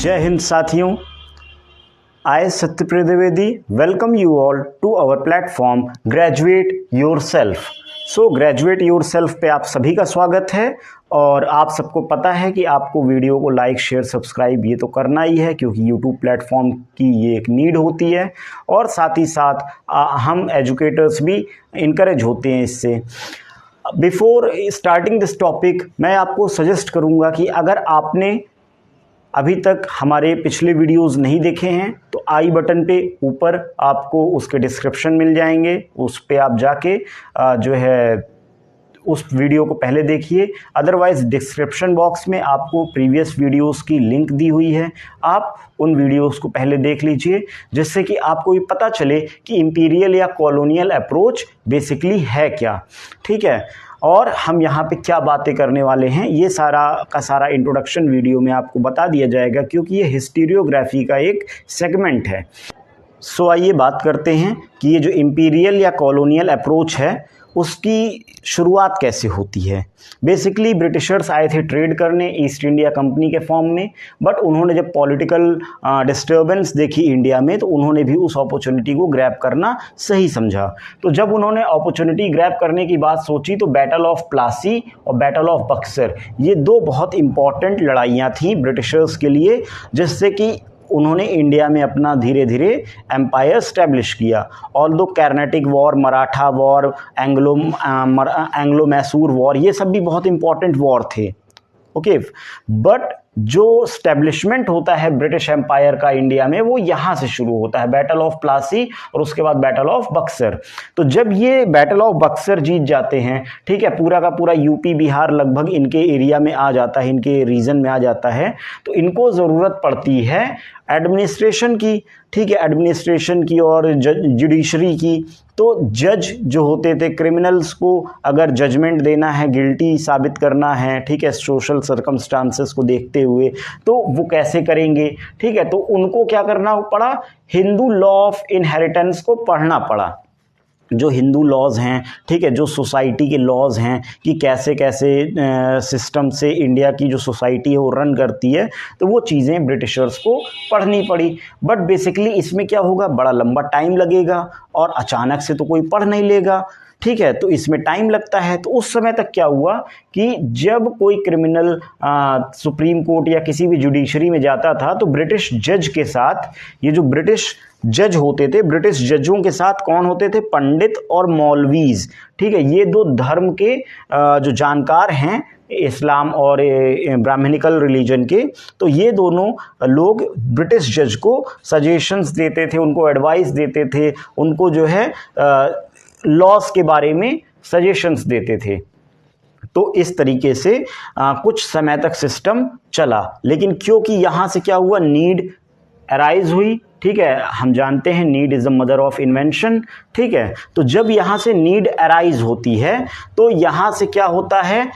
जय हिंद साथियों, I Satyapriya Dwivedi welcome you all to our platform graduate yourself. So graduate yourself पे आप सभी का स्वागत है। और आप सबको पता है कि आपको वीडियो को लाइक शेयर सब्सक्राइब ये तो करना ही है, क्योंकि यूट्यूब प्लेटफॉर्म की ये एक नीड होती है और साथ ही साथ हम एजुकेटर्स भी इनकरेज होते हैं इससे। बिफोर स्टार्टिंग दिस टॉपिक मैं आपको सजेस्ट करूँगा कि अगर आपने अभी तक हमारे पिछले वीडियोस नहीं देखे हैं तो आई बटन पे ऊपर आपको उसके डिस्क्रिप्शन मिल जाएंगे, उस पे आप जाके जो है उस वीडियो को पहले देखिए। अदरवाइज़ डिस्क्रिप्शन बॉक्स में आपको प्रीवियस वीडियोस की लिंक दी हुई है, आप उन वीडियोस को पहले देख लीजिए, जिससे कि आपको ये पता चले कि इंपीरियल या कॉलोनियल अप्रोच बेसिकली है क्या। ठीक है, और हम यहाँ पे क्या बातें करने वाले हैं ये सारा का सारा इंट्रोडक्शन वीडियो में आपको बता दिया जाएगा, क्योंकि ये हिस्टीरियोग्राफी का एक सेगमेंट है। सो आइए बात करते हैं कि ये जो इंपीरियल या कॉलोनियल अप्रोच है उसकी शुरुआत कैसे होती है। बेसिकली ब्रिटिशर्स आए थे ट्रेड करने ईस्ट इंडिया कंपनी के फॉर्म में, बट उन्होंने जब पॉलिटिकल डिस्टर्बेंस देखी इंडिया में तो उन्होंने भी उस अपॉर्चुनिटी को ग्रैब करना सही समझा। तो जब उन्होंने अपॉर्चुनिटी ग्रैब करने की बात सोची तो बैटल ऑफ प्लासी और बैटल ऑफ बक्सर ये दो बहुत इंपॉर्टेंट लड़ाइयाँ थीं ब्रिटिशर्स के लिए, जिससे कि उन्होंने इंडिया में अपना धीरे धीरे एम्पायर स्टैब्लिश किया। Although Carnatic war, Maratha war, Anglo Mysore war ये सब भी बहुत इंपॉर्टेंट वॉर थे। ओके, बट जो स्टैब्लिशमेंट होता है ब्रिटिश एम्पायर का इंडिया में वो यहाँ से शुरू होता है, बैटल ऑफ प्लासी और उसके बाद बैटल ऑफ बक्सर। तो जब ये बैटल ऑफ बक्सर जीत जाते हैं, ठीक है, पूरा का पूरा यूपी बिहार लगभग इनके एरिया में आ जाता है, इनके रीजन में आ जाता है, तो इनको ज़रूरत पड़ती है एडमिनिस्ट्रेशन की। ठीक है, एडमिनिस्ट्रेशन की और जुडिशरी की। तो जज जो होते थे, क्रिमिनल्स को अगर जजमेंट देना है, गिल्टी साबित करना है, ठीक है, सोशल सर्कमस्टांसेस को देखते हुए, तो वो कैसे करेंगे। ठीक है, तो उनको क्या करना पड़ा, हिंदू लॉ ऑफ इनहेरिटेंस को पढ़ना पड़ा। जो हिंदू लॉज हैं, ठीक है, जो सोसाइटी के लॉज हैं कि कैसे कैसे सिस्टम से इंडिया की जो सोसाइटी है वो रन करती है, तो वो चीज़ें ब्रिटिशर्स को पढ़नी पड़ी। बट बेसिकली इसमें क्या होगा, बड़ा लंबा टाइम लगेगा और अचानक से तो कोई पढ़ नहीं लेगा। ठीक है, तो इसमें टाइम लगता है। तो उस समय तक क्या हुआ कि जब कोई क्रिमिनल सुप्रीम कोर्ट या किसी भी जुडिशरी में जाता था तो ब्रिटिश जज के साथ, ये जो ब्रिटिश जज होते थे, ब्रिटिश जजों के साथ कौन होते थे, पंडित और मौलवीज। ठीक है, ये दो धर्म के जो जानकार हैं इस्लाम और ब्राह्मणिकल रिलीजन के, तो ये दोनों लोग ब्रिटिश जज को सजेशंस देते थे, उनको एडवाइस देते थे, उनको जो है लॉस के बारे में सजेशंस देते थे। तो इस तरीके से कुछ समय तक सिस्टम चला। लेकिन क्योंकि यहाँ से क्या हुआ, नीड अराइज हुई। ठीक है, हम जानते हैं need is the mother of invention. ठीक है, तो जब यहाँ से नीड अराइज होती है तो यहाँ से क्या होता है,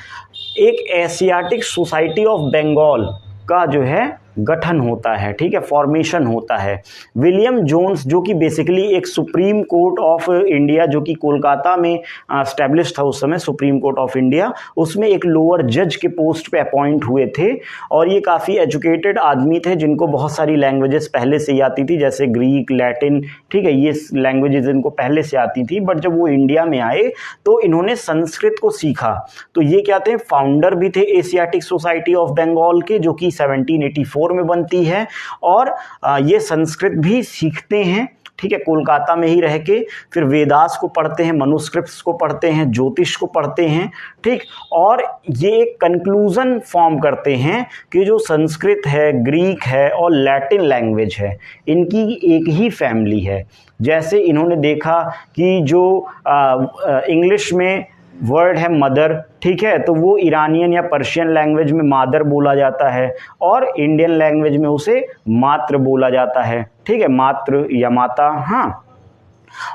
एक एशियाटिक सोसाइटी ऑफ बंगाल का जो है गठन होता है। ठीक है, फॉर्मेशन होता है। विलियम जोन्स जो कि बेसिकली एक सुप्रीम कोर्ट ऑफ इंडिया, जो कि कोलकाता में स्टैब्लिश था उस समय, सुप्रीम कोर्ट ऑफ इंडिया, उसमें एक लोअर जज के पोस्ट पे अपॉइंट हुए थे। और ये काफ़ी एजुकेटेड आदमी थे जिनको बहुत सारी लैंग्वेजेस पहले से ही आती थी, जैसे ग्रीक, लैटिन। ठीक है, ये लैंग्वेजेस इनको पहले से आती थी, बट जब वो इंडिया में आए तो इन्होंने संस्कृत को सीखा। तो ये क्या थे, फाउंडर भी थे एशियाटिक सोसाइटी ऑफ बंगाल के, जो कि 1784 में बनती है। और ये संस्कृत भी सीखते हैं। ठीक है, कोलकाता में ही रह के फिर वेदास को पढ़ते हैं, मनुस्क्रिप्ट्स को पढ़ते हैं, ज्योतिष को पढ़ते हैं। ठीक, और ये एक कंक्लूजन फॉर्म करते हैं कि जो संस्कृत है, ग्रीक है और लैटिन लैंग्वेज है, इनकी एक ही फैमिली है। जैसे इन्होंने देखा कि जो इंग्लिश में वर्ड है मदर, ठीक है, तो वो ईरानियन या पर्शियन लैंग्वेज में मादर बोला जाता है और इंडियन लैंग्वेज में उसे मातृ बोला जाता है। ठीक है, मातृ या माता। हाँ,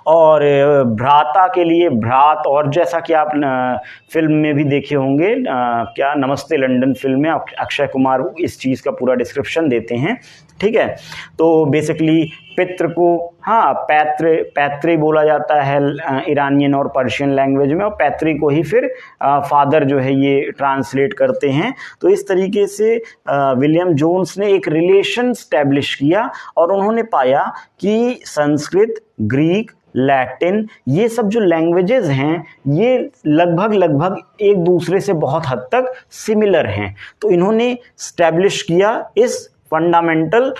और भ्राता के लिए भ्रात, और जैसा कि आप फिल्म में भी देखे होंगे, क्या नमस्ते लंदन फिल्म में अक्षय कुमार इस चीज़ का पूरा डिस्क्रिप्शन देते हैं। ठीक है, तो बेसिकली पितृ को, हाँ, पैतृ बोला जाता है ईरानियन और पर्शियन लैंग्वेज में, और पैतृ को ही फिर फादर जो है ये ट्रांसलेट करते हैं। तो इस तरीके से विलियम जोन्स ने एक रिलेशन स्टैब्लिश किया और उन्होंने पाया कि संस्कृत, ग्रीक, लैटिन, ये सब जो लैंग्वेजेस हैं ये लगभग एक दूसरे से बहुत हद तक सिमिलर हैं। तो इन्होंने स्टैब्लिश किया इस फंडामेंटल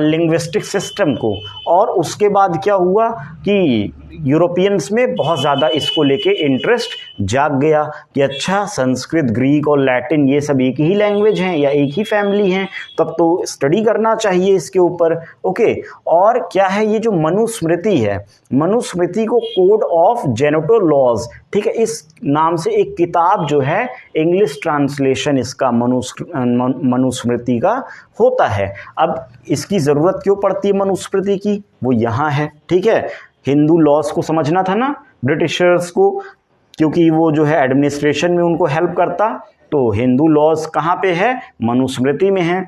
लिंग्विस्टिक सिस्टम को, और उसके बाद क्या हुआ कि यूरोपियंस में बहुत ज़्यादा इसको लेके इंटरेस्ट जाग गया कि अच्छा, संस्कृत, ग्रीक और लैटिन ये सब एक ही लैंग्वेज हैं या एक ही फैमिली हैं, तब तो स्टडी करना चाहिए इसके ऊपर। ओके, और क्या है ये जो मनुस्मृति है, मनुस्मृति को कोड ऑफ जेनेटोलॉज, ठीक है, इस नाम से एक किताब जो है, इंग्लिश ट्रांसलेशन इसका मनुस्मृति का होता है। अब इसकी ज़रूरत क्यों पड़ती है मनुस्मृति की, वो यहाँ है, ठीक है। हिंदू लॉज को समझना था ना ब्रिटिशर्स को, क्योंकि वो जो है एडमिनिस्ट्रेशन में उनको हेल्प करता, तो हिंदू लॉज कहाँ पे है, मनुस्मृति में है।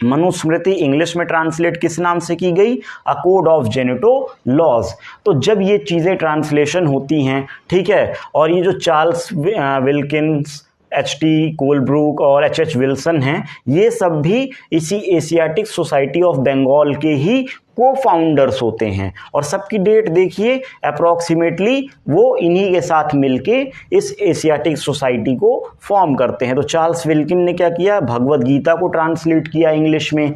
मनुस्मृति इंग्लिश में ट्रांसलेट किस नाम से की गई, a code of Gentoo laws. तो जब ये चीज़ें ट्रांसलेशन होती हैं, ठीक है, और ये जो चार्ल्स विल्किंस, H.T. कोलब्रुक और H.H. विल्सन हैं, ये सब भी इसी एशियाटिक सोसाइटी ऑफ बंगाल के ही को फाउंडर्स होते हैं। और सबकी डेट देखिए, अप्रॉक्सीमेटली वो इन्हीं के साथ मिलके इस एशियाटिक सोसाइटी को फॉर्म करते हैं। तो चार्ल्स विल्किन ने क्या किया, भगवद गीता को ट्रांसलेट किया इंग्लिश में।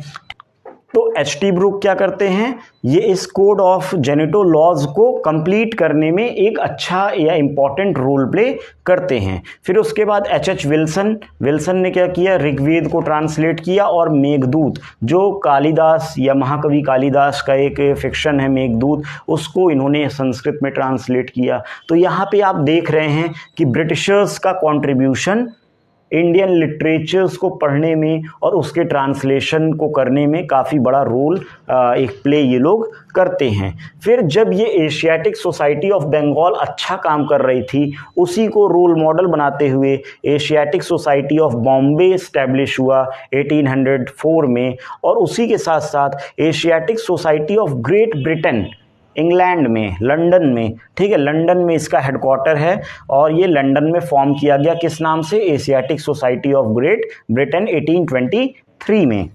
तो H.T. ब्रूक क्या करते हैं, ये इस कोड ऑफ जेनेटो लॉज को कंप्लीट करने में एक अच्छा या इम्पॉर्टेंट रोल प्ले करते हैं। फिर उसके बाद H.H. विल्सन ने क्या किया, ऋग्वेद को ट्रांसलेट किया, और मेघदूत, जो कालिदास या महाकवि कालिदास का एक फिक्शन है मेघदूत, उसको इन्होंने संस्कृत में ट्रांसलेट किया। तो यहाँ पे आप देख रहे हैं कि ब्रिटिशर्स का कॉन्ट्रीब्यूशन इंडियन लिटरेचर्स को पढ़ने में और उसके ट्रांसलेशन को करने में काफ़ी बड़ा रोल एक प्ले ये लोग करते हैं। फिर जब ये एशियाटिक सोसाइटी ऑफ बंगाल अच्छा काम कर रही थी, उसी को रोल मॉडल बनाते हुए Asiatic Society of Bombay establish हुआ 1804 में, और उसी के साथ साथ Asiatic Society of Great Britain England में, लंदन में, ठीक है, लंदन में इसका हेडक्वार्टर है, और ये लंदन में फॉर्म किया गया किस नाम से, Asiatic Society of Great Britain 1823 में।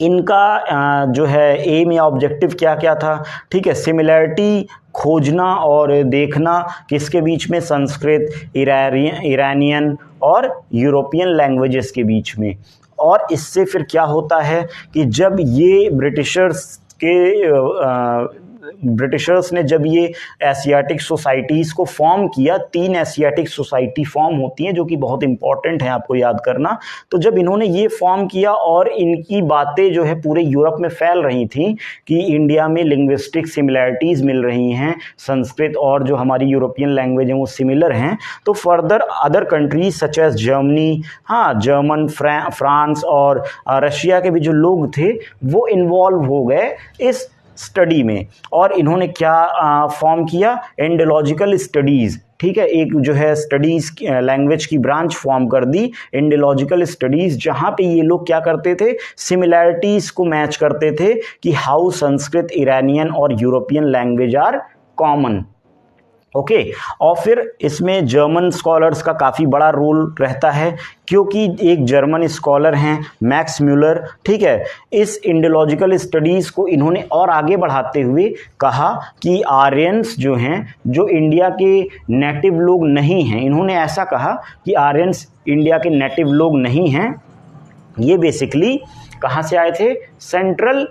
इनका जो है एम या ऑब्जेक्टिव क्या क्या था, ठीक है, सिमिलैरिटी खोजना और देखना किसके बीच में, संस्कृत, ईरानियन और यूरोपियन लैंग्वेजेस के बीच में। और इससे फिर क्या होता है कि जब ये ब्रिटिशर्स ने जब ये एशियाटिक सोसाइटीज़ को फॉर्म किया, 3 एशियाटिक सोसाइटी फॉर्म होती हैं जो कि बहुत इंपॉर्टेंट हैं आपको याद करना। तो जब इन्होंने ये फॉर्म किया और इनकी बातें जो है पूरे यूरोप में फैल रही थी कि इंडिया में लिंग्विस्टिक सिमिलैरिटीज़ मिल रही हैं, संस्कृत और जो हमारी यूरोपियन लैंग्वेज हैं वो सिमिलर हैं, तो further other countries such as Germany, हाँ, जर्मन, फ्रांस और रशिया के भी जो लोग थे वो इन्वॉल्व हो गए इस स्टडी में। और इन्होंने क्या फॉर्म किया, इंडोलॉजिकल स्टडीज़, ठीक है, एक जो है स्टडीज़ लैंग्वेज की ब्रांच फॉर्म कर दी, इंडोलॉजिकल स्टडीज़, जहाँ पे ये लोग क्या करते थे, सिमिलैरिटीज़ को मैच करते थे कि हाउ संस्कृत, ईरानियन और European language are common. Okay, और फिर इसमें जर्मन स्कॉलर्स का काफ़ी बड़ा रोल रहता है, क्योंकि एक जर्मन स्कॉलर हैं मैक्स म्यूलर, ठीक है, इस इंडोलॉजिकल स्टडीज़ को इन्होंने और आगे बढ़ाते हुए कहा कि आर्यंस जो हैं, जो इंडिया के नेटिव लोग नहीं हैं, इन्होंने ऐसा कहा कि आर्यंस इंडिया के नेटिव लोग नहीं हैं, ये बेसिकली कहाँ से आए थे, सेंट्रल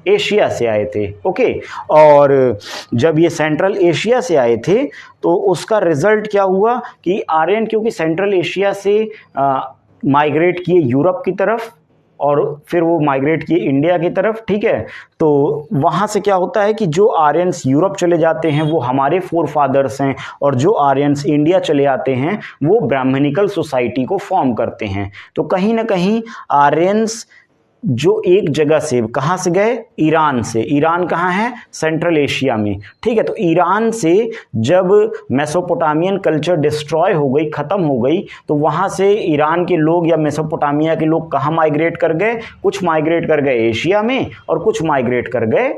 एशिया से आए थे। ओके, और जब ये सेंट्रल एशिया से आए थे तो उसका रिजल्ट क्या हुआ कि आर्यन क्योंकि सेंट्रल एशिया से माइग्रेट किए यूरोप की तरफ और फिर वो माइग्रेट किए इंडिया की तरफ, ठीक है, तो वहाँ से क्या होता है कि जो आर्यंस यूरोप चले जाते हैं वो हमारे फोर फादर्स हैं, और जो आर्यंस इंडिया चले आते हैं वो ब्राह्मणिकल सोसाइटी को फॉर्म करते हैं। तो कहीं ना कहीं आर्यंस जो एक जगह से, कहाँ से गए, ईरान से। ईरान कहाँ है, सेंट्रल एशिया में, ठीक है। तो ईरान से जब मेसोपोटामियन कल्चर डिस्ट्रॉय हो गई, खत्म हो गई, तो वहाँ से ईरान के लोग या मेसोपोटामिया के लोग कहाँ माइग्रेट कर गए, कुछ माइग्रेट कर गए एशिया में और कुछ माइग्रेट कर गए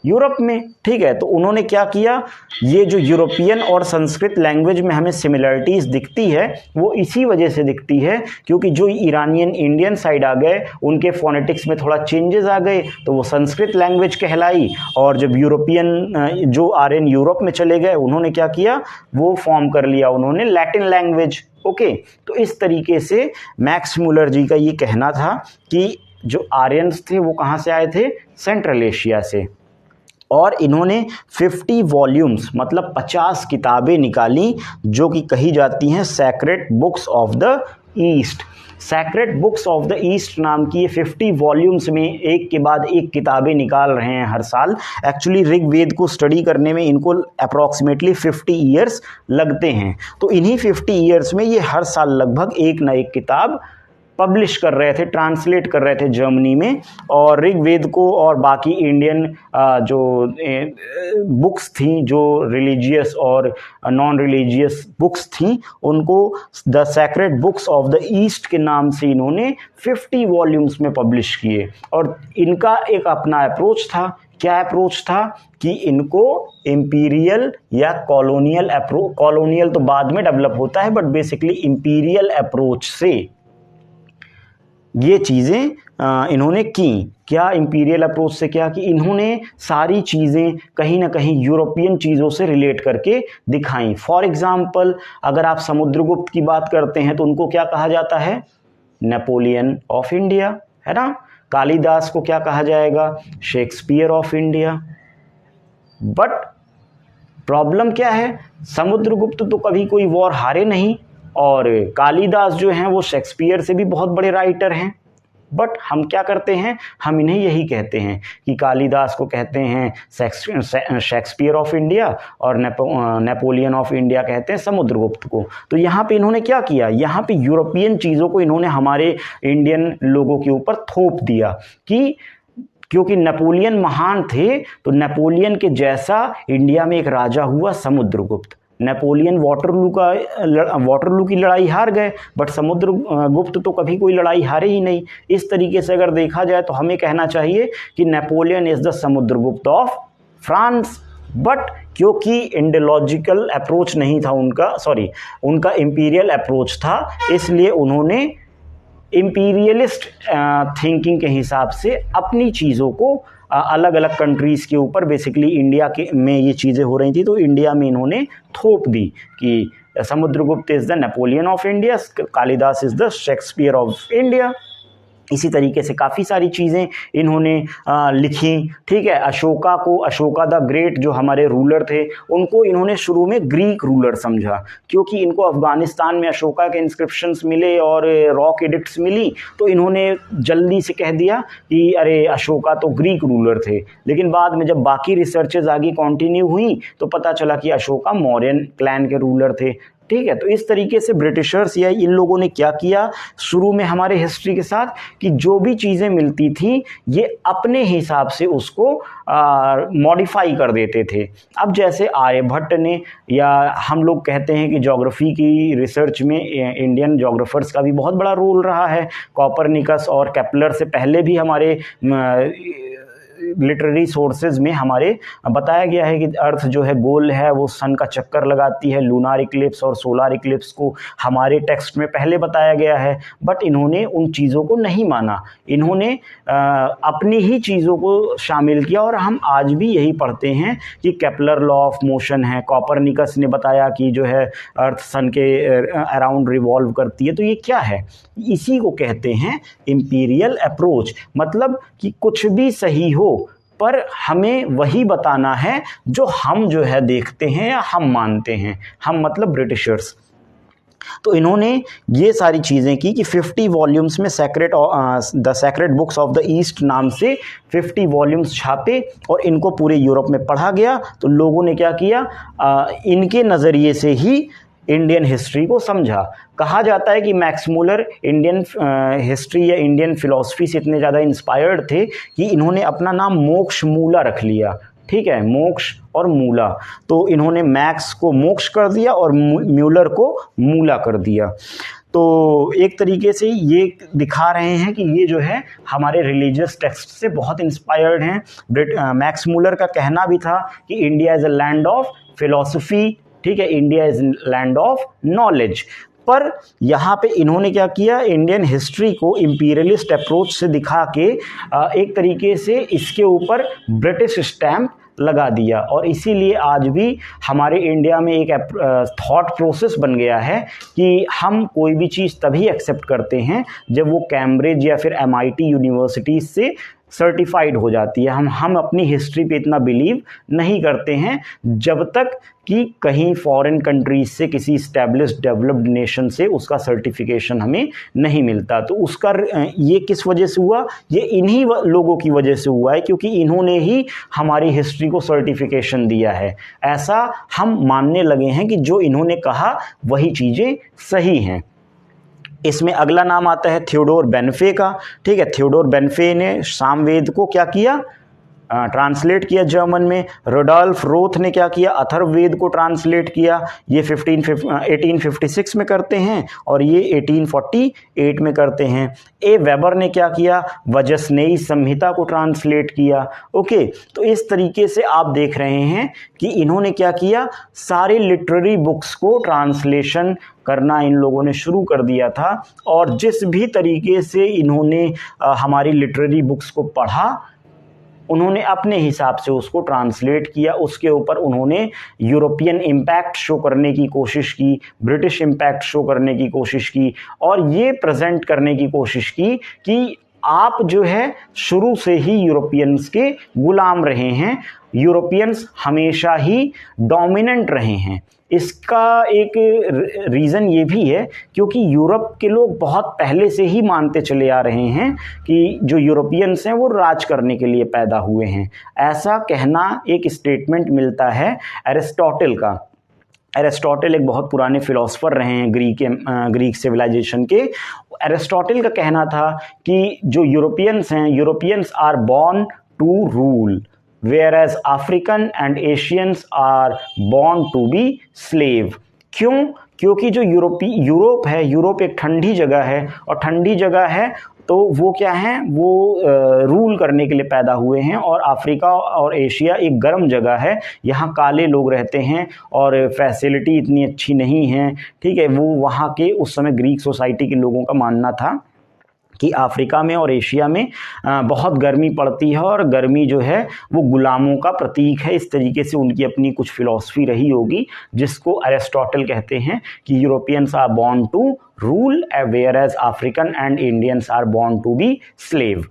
यूरोप में, ठीक है। तो उन्होंने क्या किया, ये जो यूरोपियन और संस्कृत लैंग्वेज में हमें सिमिलरिटीज दिखती है वो इसी वजह से दिखती है क्योंकि जो ईरानियन इंडियन साइड आ गए उनके फोनेटिक्स में थोड़ा चेंजेस आ गए तो वो संस्कृत लैंग्वेज कहलाई, और जब यूरोपियन जो आर्यन यूरोप में चले गए उन्होंने क्या किया, वो फॉर्म कर लिया उन्होंने लैटिन लैंग्वेज। ओके, तो इस तरीके से मैक्स मुलर जी का ये कहना था कि जो आर्यंस थे वो कहाँ से आए थे, सेंट्रल एशिया से। और इन्होंने 50 वॉल्यूम्स मतलब 50 किताबें निकाली जो कि कही जाती हैं sacred books of the east. Sacred books of the east नाम की ये 50 वॉल्यूम्स में एक के बाद एक किताबें निकाल रहे हैं हर साल। एक्चुअली ऋग्वेद को स्टडी करने में इनको अप्रॉक्सीमेटली 50 ईयर्स लगते हैं। तो इन्हीं 50 ईयर्स में ये हर साल लगभग एक ना एक किताब पब्लिश कर रहे थे, ट्रांसलेट कर रहे थे जर्मनी में। और ऋग्वेद को और बाकी इंडियन जो बुक्स थी, जो रिलीजियस और नॉन रिलीजियस बुक्स थी, उनको the sacred books of the east के नाम से इन्होंने 50 वॉल्यूम्स में पब्लिश किए। और इनका एक अपना अप्रोच था। क्या अप्रोच था कि इनको इंपीरियल या कॉलोनियल अप्रोच, कॉलोनियल तो बाद में डेवलप होता है, बट बेसिकली इंपीरियल अप्रोच से ये चीज़ें इन्होंने की। क्या इंपीरियल अप्रोच से क्या कि इन्होंने सारी चीज़ें कहीं ना कहीं यूरोपियन चीज़ों से रिलेट करके दिखाई। फॉर एग्जांपल अगर आप समुद्रगुप्त की बात करते हैं तो उनको क्या कहा जाता है, नेपोलियन ऑफ इंडिया, है ना। कालिदास को क्या कहा जाएगा, Shakespeare of India. But problem क्या है, समुद्रगुप्त तो कभी कोई वॉर हारे नहीं और कालिदास जो हैं वो शेक्सपियर से भी बहुत बड़े राइटर हैं। बट हम क्या करते हैं, हम इन्हें यही कहते हैं कि कालिदास को कहते हैं शेक्सपियर ऑफ इंडिया और नेपोलियन ऑफ इंडिया कहते हैं समुद्रगुप्त को। तो यहाँ पे इन्होंने क्या किया, यहाँ पे यूरोपियन चीज़ों को इन्होंने हमारे इंडियन लोगों के ऊपर थोप दिया कि क्योंकि नेपोलियन महान थे तो नेपोलियन के जैसा इंडिया में एक राजा हुआ समुद्रगुप्त। नेपोलियन वाटरलू की लड़ाई हार गए, बट समुद्रगुप्त तो कभी कोई लड़ाई हारे ही नहीं। इस तरीके से अगर देखा जाए तो हमें कहना चाहिए कि Napoleon is the Samudragupta of France. But क्योंकि इंडोलॉजिकल अप्रोच नहीं था उनका, उनका इंपीरियल अप्रोच था, इसलिए उन्होंने इंपीरियलिस्ट थिंकिंग के हिसाब से अपनी चीज़ों को अलग अलग कंट्रीज़ के ऊपर, बेसिकली इंडिया के में ये चीज़ें हो रही थी तो इंडिया में इन्होंने थोप दी कि Samudragupta is the Napoleon of India, Kalidas is the Shakespeare of India. इसी तरीके से काफ़ी सारी चीज़ें इन्होंने लिखी, ठीक है। अशोका द ग्रेट जो हमारे रूलर थे उनको इन्होंने शुरू में ग्रीक रूलर समझा, क्योंकि इनको अफ़गानिस्तान में अशोका के इंस्क्रिप्शंस मिले और रॉक एडिक्ट्स मिली, तो इन्होंने जल्दी से कह दिया कि अरे अशोका तो ग्रीक रूलर थे। लेकिन बाद में जब बाकी रिसर्चेज आगे कंटिन्यू हुई तो पता चला कि अशोका मौर्यन क्लैन के रूलर थे, ठीक है। तो इस तरीके से ब्रिटिशर्स या इन लोगों ने क्या किया शुरू में हमारे हिस्ट्री के साथ कि जो भी चीज़ें मिलती थी ये अपने हिसाब से उसको मॉडिफाई कर देते थे। अब जैसे आर्यभट्ट ने, या हम लोग कहते हैं कि ज्योग्राफी की रिसर्च में इंडियन ज्योग्राफर्स का भी बहुत बड़ा रोल रहा है। कॉपरनिकस और केपलर से पहले भी हमारे लिटरेरी सोर्सेज में हमारे बताया गया है कि अर्थ जो है गोल है, वो सन का चक्कर लगाती है। लूनार इक्लिप्स और सोलार इक्लिप्स को हमारे टेक्स्ट में पहले बताया गया है, बट इन्होंने उन चीज़ों को नहीं माना। इन्होंने अपनी ही चीज़ों को शामिल किया और हम आज भी यही पढ़ते हैं कि केपलर लॉ ऑफ मोशन है, कॉपरनिकस ने बताया कि जो है अर्थ सन के अराउंड रिवॉल्व करती है। तो ये क्या है, इसी को कहते हैं इंपीरियल अप्रोच। मतलब कि कुछ भी सही हो पर हमें वही बताना है जो हम जो है देखते हैं या हम मानते हैं, हम मतलब ब्रिटिशर्स। तो इन्होंने ये सारी चीज़ें की कि 50 वॉल्यूम्स में the sacred books of the east नाम से 50 वॉल्यूम्स छापे और इनको पूरे यूरोप में पढ़ा गया। तो लोगों ने क्या किया, इनके नज़रिए से ही इंडियन हिस्ट्री को समझा। कहा जाता है कि मैक्स मूलर इंडियन हिस्ट्री या इंडियन फिलॉसफी से इतने ज़्यादा इंस्पायर्ड थे कि इन्होंने अपना नाम मोक्ष मूला रख लिया। ठीक है, मोक्ष और मूला, तो इन्होंने मैक्स को मोक्ष कर दिया और म्यूलर को मूला कर दिया। तो एक तरीके से ये दिखा रहे हैं कि ये जो है हमारे रिलीजियस टेक्स्ट से बहुत इंस्पायर्ड हैं। मैक्स मूलर का कहना भी था कि India is a land of philosophy, ठीक है, India is land of knowledge. पर यहाँ पे इन्होंने क्या किया, इंडियन हिस्ट्री को इम्पीरियलिस्ट अप्रोच से दिखा के एक तरीके से इसके ऊपर ब्रिटिश स्टैम्प लगा दिया, और इसीलिए आज भी हमारे इंडिया में एक थॉट प्रोसेस बन गया है कि हम कोई भी चीज़ तभी एक्सेप्ट करते हैं जब वो कैम्ब्रिज या फिर MIT यूनिवर्सिटी से सर्टिफाइड हो जाती है। हम अपनी हिस्ट्री पे इतना बिलीव नहीं करते हैं जब तक कि कहीं फॉरेन कंट्रीज से, किसी इस्टेब्लिश्ड डेवलप्ड नेशन से उसका सर्टिफिकेशन हमें नहीं मिलता। तो उसका ये किस वजह से हुआ, ये इन्हीं लोगों की वजह से हुआ है, क्योंकि इन्होंने ही हमारी हिस्ट्री को सर्टिफिकेशन दिया है। ऐसा हम मानने लगे हैं कि जो इन्होंने कहा वही चीज़ें सही हैं। इसमें अगला नाम आता है थियोडोर बेनफे का। ठीक है, थियोडोर बेनफे ने सामवेद को क्या किया, ट्रांसलेट किया जर्मन में। रोडोल्फ रोथ ने क्या किया, अथर्ववेद को ट्रांसलेट किया। ये 1856 में करते हैं और ये 1848 में करते हैं। ए वेबर ने क्या किया, वजसनेयी संहिता को ट्रांसलेट किया। ओके, तो इस तरीके से आप देख रहे हैं कि इन्होंने क्या किया, सारे लिटरेरी बुक्स को ट्रांसलेशन करना इन लोगों ने शुरू कर दिया था। और जिस भी तरीके से इन्होंने हमारी लिटरेरी बुक्स को पढ़ा, उन्होंने अपने हिसाब से उसको ट्रांसलेट किया। उसके ऊपर उन्होंने यूरोपियन इम्पैक्ट शो करने की कोशिश की, ब्रिटिश इम्पैक्ट शो करने की कोशिश की, और ये प्रेजेंट करने की कोशिश की कि आप जो है शुरू से ही यूरोपियंस के गुलाम रहे हैं, यूरोपियंस हमेशा ही डोमिनेंट रहे हैं। इसका एक रीज़न ये भी है क्योंकि यूरोप के लोग बहुत पहले से ही मानते चले आ रहे हैं कि जो यूरोपियंस हैं वो राज करने के लिए पैदा हुए हैं। ऐसा कहना एक स्टेटमेंट मिलता है एरिस्टोटल का। एरिस्टोटल एक बहुत पुराने फिलोसोफर रहे हैं ग्रीक सिविलाइजेशन के। एरिस्टोटल का कहना था कि जो यूरोपियंस हैं, Europeans are born to rule, whereas African and Asians are born to be slave। क्यों? क्योंकि जो यूरोप है, यूरोप एक ठंडी जगह है, और ठंडी जगह है तो वो क्या है, वो रूल करने के लिए पैदा हुए हैं। और अफ्रीका और एशिया एक गर्म जगह है, यहाँ काले लोग रहते हैं और फैसिलिटी इतनी अच्छी नहीं है। ठीक है, वो वहाँ के उस समय ग्रीक सोसाइटी के लोगों का मानना था कि अफ्रीका में और एशिया में बहुत गर्मी पड़ती है, और गर्मी जो है वो गुलामों का प्रतीक है। इस तरीके से उनकी अपनी कुछ फिलॉसफी रही होगी, जिसको एरिस्टोटल कहते हैं कि Europeans are born to rule whereas African and Indians are born to be slave.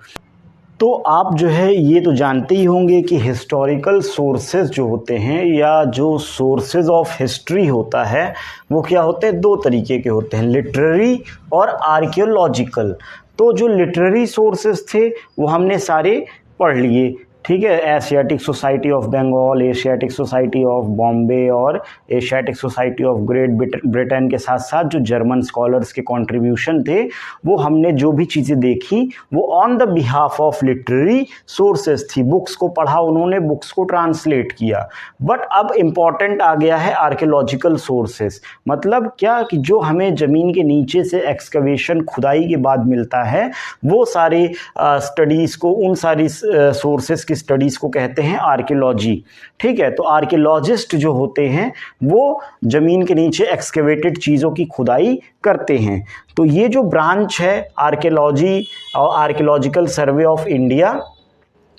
तो आप जो है ये तो जानते ही होंगे कि हिस्टोरिकल सोर्सेज जो होते हैं, या जो सोर्सेज ऑफ हिस्ट्री होता है, वो क्या होते हैं, दो तरीके के होते हैं, लिटरेरी और आर्कियोलॉजिकल। तो जो लिटरेरी सोर्सेज थे वो हमने सारे पढ़ लिए। ठीक है, Asiatic Society of Bengal, Asiatic Society of Bombay और Asiatic Society of Great Britain के साथ साथ जो जर्मन स्कॉलर्स के कंट्रीब्यूशन थे, वो हमने जो भी चीज़ें देखी वो on the behalf of literary sources थी। बुक्स को पढ़ा उन्होंने, बुक्स को ट्रांसलेट किया। बट अब इम्पॉर्टेंट आ गया है आर्कियोलॉजिकल सोर्सेज। मतलब क्या कि जो हमें ज़मीन के नीचे से एक्सकवेशन, खुदाई के बाद मिलता है, वो सारे स्टडीज़ को, उन सारी सोर्सेज की स्टडीज को कहते हैं आर्कियोलॉजी। ठीक है, तो आर्कियोलॉजिस्ट जो होते हैं वो जमीन के नीचे एक्सकेवेटेड चीज़ों की खुदाई करते हैं। तो ये जो ब्रांच है आर्कियोलॉजी और आर्कियोलॉजिकल सर्वे ऑफ इंडिया,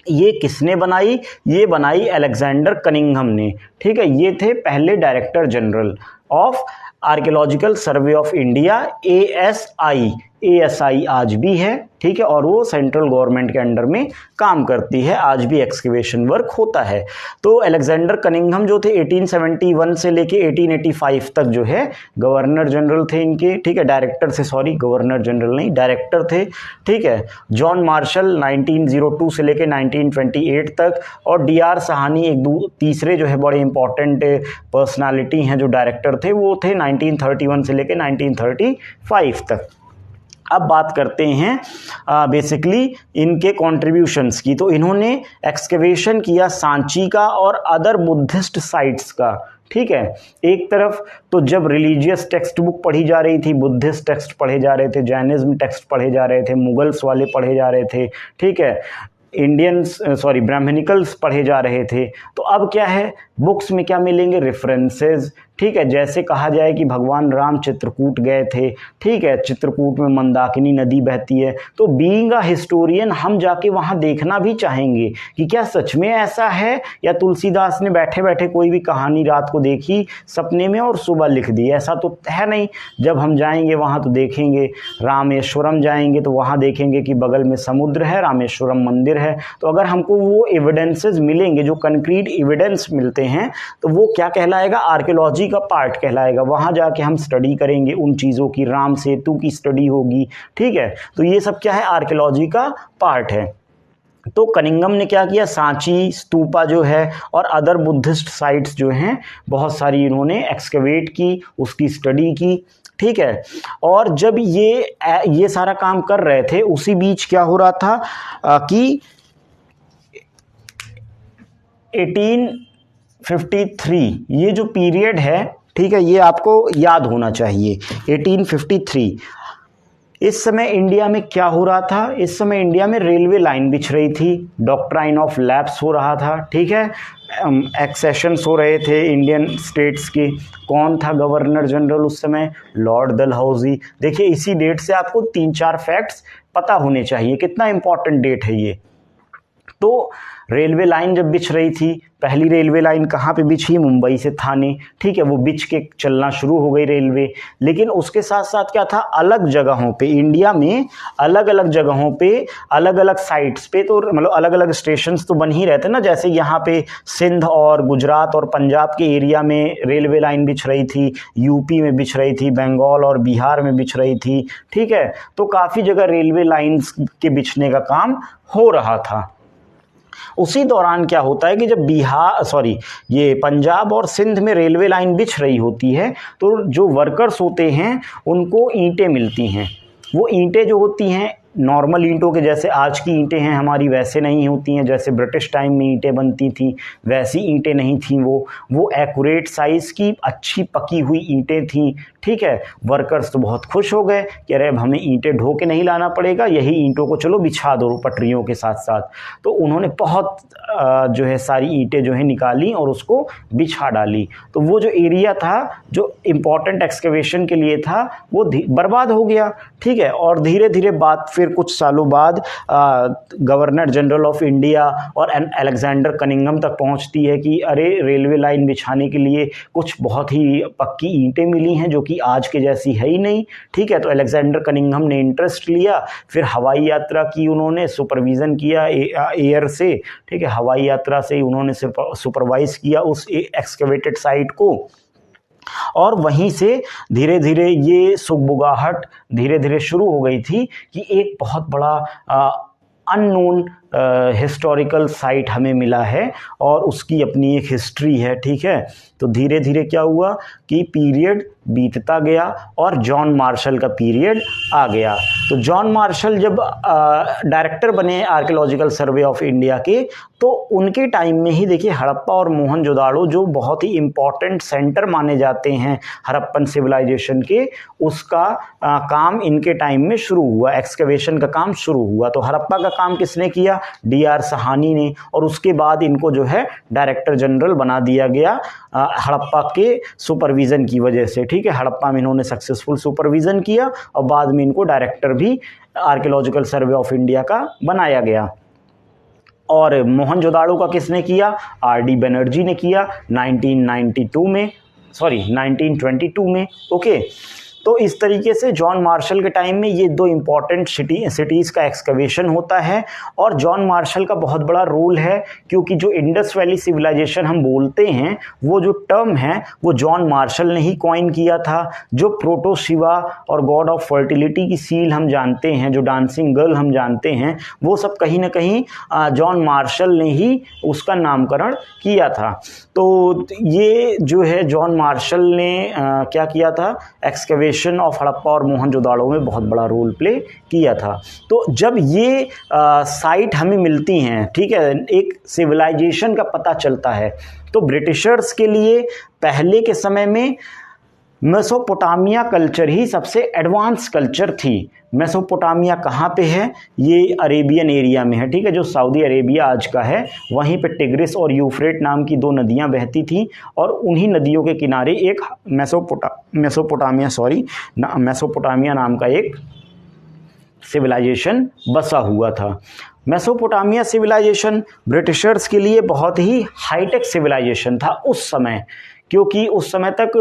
ये किसने बनाई? ये बनाई अलेक्जेंडर कनिंघम ने। ठीक है, ये थे पहले director general of archaeological survey of India, ASI। ASI आज भी है, ठीक है, और वो सेंट्रल गवर्नमेंट के अंडर में काम करती है, आज भी एक्सकेवेशन वर्क होता है। तो अलेक्जेंडर कनिंघम जो थे 1871 से लेके 1885 तक जो है गवर्नर जनरल थे इनके, ठीक है, डायरेक्टर से, सॉरी गवर्नर जनरल नहीं, डायरेक्टर थे, ठीक है। जॉन मार्शल 1902 से लेके 1928 तक, और DR सहानी एक तीसरे जो है बड़े इंपॉर्टेंट पर्सनालिटी हैं जो डायरेक्टर थे, वो थे 1931 से लेके 1935 तक। अब बात करते हैं बेसिकली इनके कॉन्ट्रीब्यूशंस की। तो इन्होंने एक्सकेवेशन किया सांची का और अदर बुद्धिस्ट साइट्स का, ठीक है। एक तरफ तो जब रिलीजियस टेक्स्ट बुक पढ़ी जा रही थी, बुद्धिस्ट टेक्स्ट पढ़े जा रहे थे, जैनिज्म टेक्स्ट पढ़े जा रहे थे, मुगल्स वाले पढ़े जा रहे थे, ठीक है, ब्राह्मणिकल्स पढ़े जा रहे थे। तो अब क्या है, बुक्स में क्या मिलेंगे, रेफरेंसेस, ठीक है। जैसे कहा जाए कि भगवान राम चित्रकूट गए थे, ठीक है, चित्रकूट में मंदाकिनी नदी बहती है, तो बीइंग अ हिस्टोरियन हम जाके वहाँ देखना भी चाहेंगे कि क्या सच में ऐसा है, या तुलसीदास ने बैठे बैठे कोई भी कहानी रात को देखी सपने में और सुबह लिख दी, ऐसा तो है नहीं। जब हम जाएंगे वहाँ तो देखेंगे, रामेश्वरम जाएंगे तो वहाँ देखेंगे कि बगल में समुद्र है, रामेश्वरम मंदिर है। तो अगर हमको वो एविडेंसेस मिलेंगे, जो कंक्रीट एविडेंस मिलते हैं, तो वो क्या कहलाएगा, आर्कियोलॉजी का पार्ट कहलाएगा। वहां जाके हम स्टडी करेंगे उन चीजों की, राम सेतु की स्टडी होगी, ठीक है। तो ये सब क्या है, आर्कियोलॉजी का पार्ट है। तो कनिंघम ने क्या किया, सांची स्तूपा जो है और अदर बुद्धिस्ट साइट्स जो हैं बहुत सारी इन्होंने एक्सकेवेट की, उसकी स्टडी की, ठीक है। और जब ये सारा काम कर रहे थे, उसी बीच क्या हो रहा था कि 1853 ये जो पीरियड है, ठीक है, ये आपको याद होना चाहिए। 1853 इस समय इंडिया में क्या हो रहा था, इस समय इंडिया में रेलवे लाइन बिछ रही थी, डॉक्ट्राइन ऑफ लैप्स हो रहा था, ठीक है, एक्सेशंस हो रहे थे इंडियन स्टेट्स के। कौन था गवर्नर जनरल उस समय, लॉर्ड डलहौजी। देखिए इसी डेट से आपको 3-4 फैक्ट्स पता होने चाहिए, कितना इंपॉर्टेंट डेट है ये। तो रेलवे लाइन जब बिछ रही थी, पहली रेलवे लाइन कहाँ पे बिछी, मुंबई से थाने, ठीक है, वो बिछ के चलना शुरू हो गई रेलवे। लेकिन उसके साथ साथ क्या था, अलग जगहों पे इंडिया में, अलग अलग जगहों पे, अलग अलग साइट्स पे, तो मतलब अलग अलग स्टेशंस तो बन ही रहते ना। जैसे यहाँ पे सिंध और गुजरात और पंजाब के एरिया में रेलवे लाइन बिछ रही थी, यूपी में बिछ रही थी, बंगाल और बिहार में बिछ रही थी, ठीक है। तो काफ़ी जगह रेलवे लाइन्स के बिछने का काम हो रहा था। उसी दौरान क्या होता है कि जब ये पंजाब और सिंध में रेलवे लाइन बिछ रही होती है, तो जो वर्कर्स होते हैं उनको ईंटें मिलती हैं। वो ईंटें जो होती हैं नॉर्मल ईंटों के जैसे आज की ईंटें हैं हमारी, वैसे नहीं होती हैं। जैसे ब्रिटिश टाइम में ईंटें बनती थी वैसी ईंटें नहीं थी, वो एक्यूरेट साइज़ की अच्छी पकी हुई ईंटें थी, ठीक है। वर्कर्स तो बहुत खुश हो गए कि अरे अब हमें ईंटें ढो के नहीं लाना पड़ेगा, यही ईंटों को चलो बिछा दो पटरियों के साथ साथ। तो उन्होंने बहुत जो है सारी ईंटें जो है निकाली और उसको बिछा डाली। तो वो जो एरिया था जो इम्पॉर्टेंट एक्सकेवेशन के लिए था वो बर्बाद हो गया, ठीक है। और धीरे धीरे बात फिर कुछ सालों बाद गवर्नर जनरल ऑफ इंडिया और अलेक्जेंडर कनिंघम तक पहुंचती है कि अरे रेलवे लाइन बिछाने के लिए कुछ बहुत ही पक्की ईंटें मिली हैं जो कि आज के जैसी है ही नहीं, ठीक है। तो अलेक्जेंडर कनिंघम ने इंटरेस्ट लिया, फिर हवाई यात्रा की, उन्होंने सुपरविज़न किया एयर से, ठीक है, हवाई यात्रा से उन्होंने सुपरवाइज किया उस एक्सकेवेटेड साइट को। और वहीं से धीरे धीरे ये सुगबुगाहट धीरे धीरे शुरू हो गई थी कि एक बहुत बड़ा अननोन हिस्टोरिकल साइट हमें मिला है और उसकी अपनी एक हिस्ट्री है, ठीक है। तो धीरे धीरे क्या हुआ कि पीरियड बीतता गया और जॉन मार्शल का पीरियड आ गया। तो जॉन मार्शल जब डायरेक्टर बने आर्कियोलॉजिकल सर्वे ऑफ इंडिया के, तो उनके टाइम में ही देखिए हड़प्पा और मोहनजोदाड़ो जो बहुत ही इम्पॉर्टेंट सेंटर माने जाते हैं हड़प्पन सिविलाइजेशन के, उसका काम इनके टाइम में शुरू हुआ, एक्सकेवेशन का काम शुरू हुआ। तो हड़प्पा का काम किसने किया, DR सहानी ने, और उसके बाद इनको जो है डायरेक्टर जनरल बना दिया गया हड़प्पा के सुपरविज़न की वजह से, ठीक है। हड़प्पा में इन्होंने सक्सेसफुल सुपरविज़न किया और बाद में इनको डायरेक्टर भी आर्कियोलॉजिकल सर्वे ऑफ इंडिया का बनाया गया। और मोहनजोदाड़ो का किसने किया, RD बनर्जी ने किया 1922 में, ओके। तो इस तरीके से जॉन मार्शल के टाइम में ये दो इम्पॉर्टेंट सिटीज़ का एक्सकवेशन होता है। और जॉन मार्शल का बहुत बड़ा रोल है, क्योंकि जो इंडस वैली सिविलाइजेशन हम बोलते हैं वो जो टर्म है वो जॉन मार्शल ने ही कॉइन किया था। जो प्रोटो शिवा और गॉड ऑफ फर्टिलिटी की सील हम जानते हैं, जो डांसिंग गर्ल हम जानते हैं, वो सब कहीं ना कहीं जॉन मार्शल ने ही उसका नामकरण किया था। तो ये जो है जॉन मार्शल ने क्या किया था, एक्सकवेशन ऑफ हड़प्पा और मोहनजोदाड़ो में बहुत बड़ा रोल प्ले किया था। तो जब ये साइट हमें मिलती हैं, ठीक है, एक सिविलाइजेशन का पता चलता है, तो ब्रिटिशर्स के लिए पहले के समय में मेसोपोटामिया कल्चर ही सबसे एडवांस कल्चर थी। मेसोपोटामिया कहाँ पे है, ये अरेबियन एरिया में है, ठीक है, जो सऊदी अरेबिया आज का है। वहीं पे टिग्रिस और यूफ्रेट नाम की दो नदियाँ बहती थी, और उन्हीं नदियों के किनारे एक मेसोपोटामिया नाम का एक सिविलाइजेशन बसा हुआ था। मेसोपोटामिया सिविलाइजेशन ब्रिटिशर्स के लिए बहुत ही हाईटेक सिविलाइजेशन था उस समय, क्योंकि उस समय तक